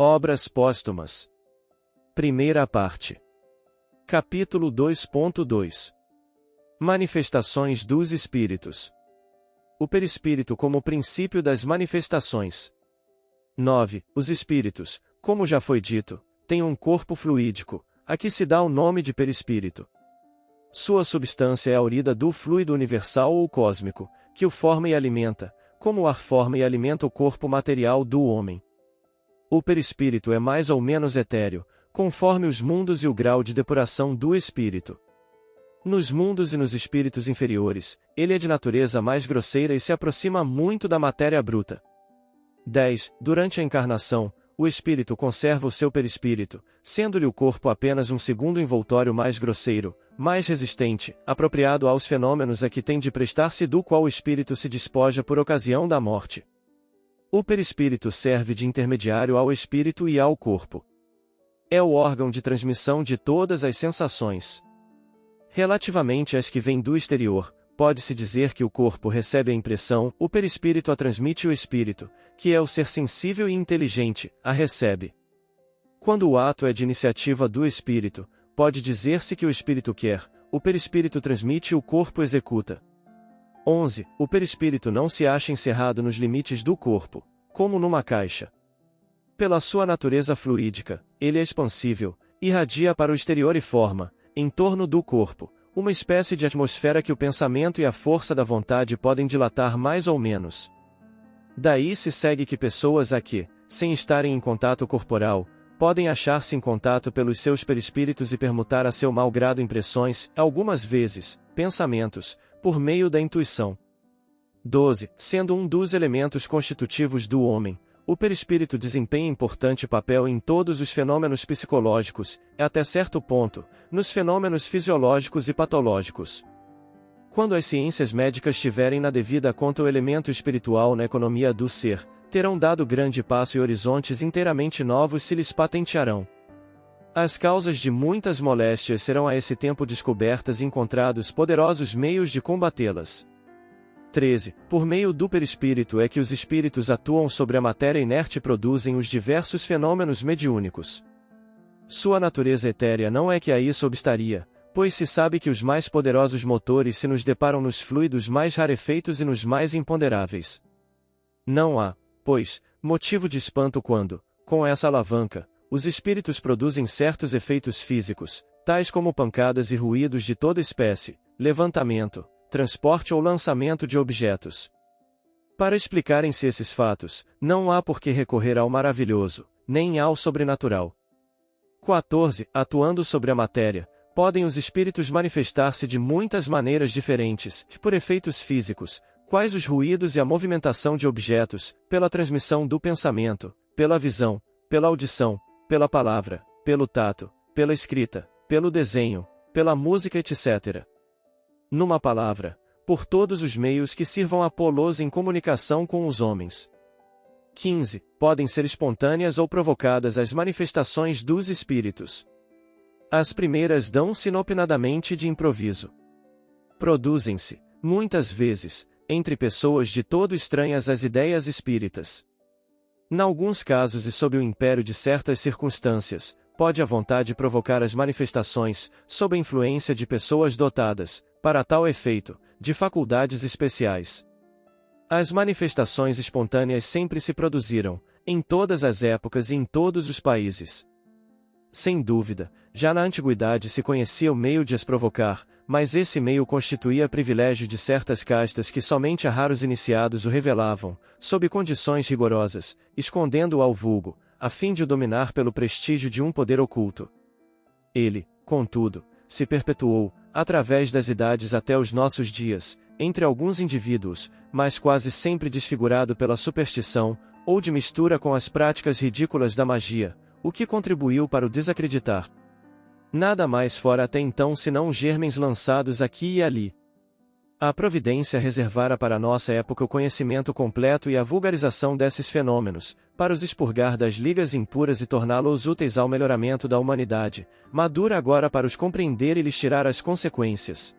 Obras póstumas. Primeira parte. Capítulo 2.2. Manifestações dos Espíritos. O perispírito como princípio das manifestações. 9. Os espíritos, como já foi dito, têm um corpo fluídico, a que se dá o nome de perispírito. Sua substância é aurida do fluido universal ou cósmico, que o forma e alimenta, como o ar forma e alimenta o corpo material do homem. O perispírito é mais ou menos etéreo, conforme os mundos e o grau de depuração do espírito. Nos mundos e nos espíritos inferiores, ele é de natureza mais grosseira e se aproxima muito da matéria bruta. 10. Durante a encarnação, o espírito conserva o seu perispírito, sendo-lhe o corpo apenas um segundo envoltório mais grosseiro, mais resistente, apropriado aos fenômenos a que tem de prestar-se, do qual o espírito se despoja por ocasião da morte. O perispírito serve de intermediário ao espírito e ao corpo. É o órgão de transmissão de todas as sensações. Relativamente às que vêm do exterior, pode-se dizer que o corpo recebe a impressão, o perispírito a transmite, o espírito, que é o ser sensível e inteligente, a recebe. Quando o ato é de iniciativa do espírito, pode dizer-se que o espírito quer, o perispírito transmite e o corpo executa. 11. O perispírito não se acha encerrado nos limites do corpo, como numa caixa. Pela sua natureza fluídica, ele é expansível, irradia para o exterior e forma, em torno do corpo, uma espécie de atmosfera que o pensamento e a força da vontade podem dilatar mais ou menos. Daí se segue que pessoas aqui, sem estarem em contato corporal, podem achar-se em contato pelos seus perispíritos e permutar a seu mau grado impressões, algumas vezes, pensamentos, por meio da intuição. 12. Sendo um dos elementos constitutivos do homem, o perispírito desempenha importante papel em todos os fenômenos psicológicos, e até certo ponto, nos fenômenos fisiológicos e patológicos. Quando as ciências médicas tiverem na devida conta o elemento espiritual na economia do ser, terão dado grande passo e horizontes inteiramente novos se lhes patentearão. As causas de muitas moléstias serão a esse tempo descobertas e encontrados poderosos meios de combatê-las. 13. Por meio do perispírito é que os espíritos atuam sobre a matéria inerte e produzem os diversos fenômenos mediúnicos. Sua natureza etérea não é que a isso obstaria, pois se sabe que os mais poderosos motores se nos deparam nos fluidos mais rarefeitos e nos mais imponderáveis. Não há, pois, motivo de espanto quando, com essa alavanca, os espíritos produzem certos efeitos físicos, tais como pancadas e ruídos de toda espécie, levantamento, transporte ou lançamento de objetos. Para explicarem-se esses fatos, não há por que recorrer ao maravilhoso, nem ao sobrenatural. 14. Atuando sobre a matéria, podem os espíritos manifestar-se de muitas maneiras diferentes, por efeitos físicos, quais os ruídos e a movimentação de objetos, pela transmissão do pensamento, pela visão, pela audição, pela palavra, pelo tato, pela escrita, pelo desenho, pela música, etc. Numa palavra, por todos os meios que sirvam a pô-los em comunicação com os homens. 15. Podem ser espontâneas ou provocadas as manifestações dos espíritos. As primeiras dão-se inopinadamente de improviso. Produzem-se, muitas vezes, entre pessoas de todo estranhas às ideias espíritas. Nalguns casos e sob o império de certas circunstâncias, pode a vontade provocar as manifestações, sob a influência de pessoas dotadas, para tal efeito, de faculdades especiais. As manifestações espontâneas sempre se produziram, em todas as épocas e em todos os países. Sem dúvida, já na antiguidade se conhecia o meio de as provocar, mas esse meio constituía privilégio de certas castas que somente a raros iniciados o revelavam, sob condições rigorosas, escondendo-o ao vulgo, a fim de o dominar pelo prestígio de um poder oculto. Ele, contudo, se perpetuou, através das idades até os nossos dias, entre alguns indivíduos, mas quase sempre desfigurado pela superstição, ou de mistura com as práticas ridículas da magia, o que contribuiu para o desacreditar. Nada mais fora até então senão germens lançados aqui e ali. A providência reservara para nossa época o conhecimento completo e a vulgarização desses fenômenos, para os expurgar das ligas impuras e torná-los úteis ao melhoramento da humanidade, madura agora para os compreender e lhes tirar as consequências.